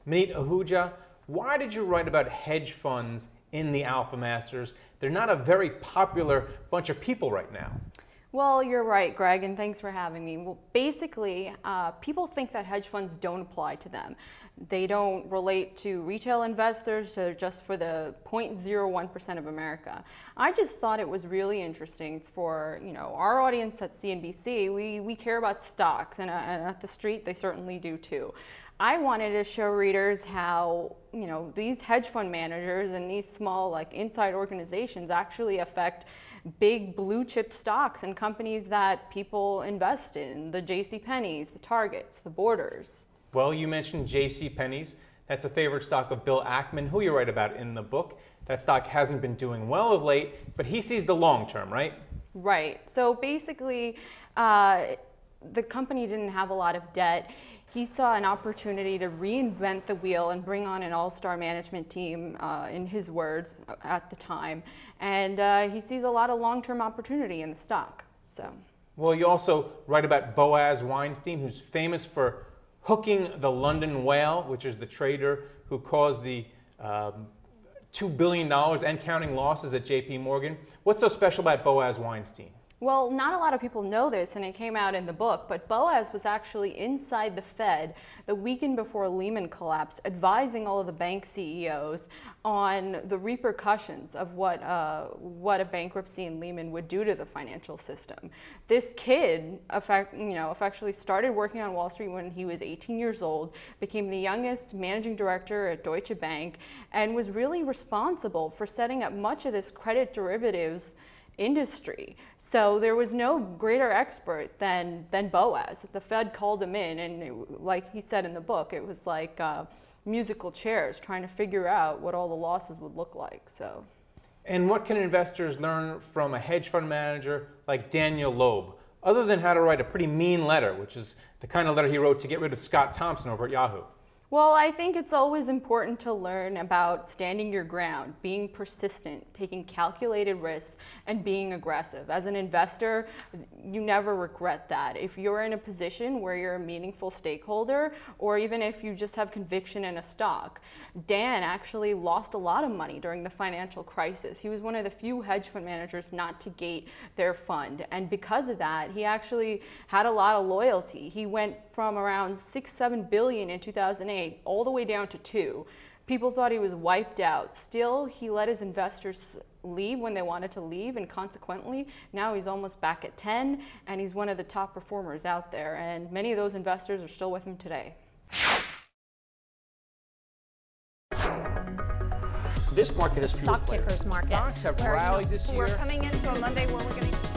Manit Ahuja, why did you write about hedge funds in the Alpha Masters? They're not a very popular bunch of people right now. Well, you're right, Greg, and thanks for having me. Well, basically, people think that hedge funds don't apply to them. They don't relate to retail investors, they're just for the 0.01% of America. I just thought it was really interesting for our audience at CNBC. We care about stocks, and at the street they certainly do too. I wanted to show readers how these hedge fund managers and these small inside organizations actually affect big blue chip stocks and companies that people invest in, the JCPenney's, the Targets, the Borders. Well, you mentioned JCPenney's. That's a favorite stock of Bill Ackman, who you write about in the book. That stock hasn't been doing well of late, but he sees the long term, right? Right. So basically, the company didn't have a lot of debt. He saw an opportunity to reinvent the wheel and bring on an all-star management team, in his words, at the time. And he sees a lot of long-term opportunity in the stock. Well, you also write about Boaz Weinstein, who's famous for hooking the London whale, which is the trader who caused the $2 billion and counting losses at JP Morgan. What's so special about Boaz Weinstein? Well, not a lot of people know this, and it came out in the book, but Boaz was actually inside the Fed the weekend before Lehman collapsed, advising all of the bank CEOs on the repercussions of what a bankruptcy in Lehman would do to the financial system. This kid, effectively started working on Wall Street when he was 18 years old, became the youngest managing director at Deutsche Bank, and was really responsible for setting up much of this credit derivatives industry. So there was no greater expert than Boaz. The Fed called him in, and like he said in the book, it was like musical chairs trying to figure out what all the losses would look like. And what can investors learn from a hedge fund manager like Daniel Loeb, other than how to write a pretty mean letter, which is the kind of letter he wrote to get rid of Scott Thompson over at Yahoo? Well, I think it's always important to learn about standing your ground, being persistent, taking calculated risks, and being aggressive. As an investor, you never regret that. If you're in a position where you're a meaningful stakeholder, or even if you just have conviction in a stock. Dan actually lost a lot of money during the financial crisis. He was one of the few hedge fund managers not to gate their fund. And because of that, he actually had a lot of loyalty. He went from around $6-7 billion in 2008 all the way down to 2. People thought he was wiped out. Still, he let his investors leave when they wanted to leave, and consequently, now he's almost back at 10, and he's one of the top performers out there, and many of those investors are still with him today. This market is stock pickers market. Stocks have rallied this year. We're coming into a Monday where we're going to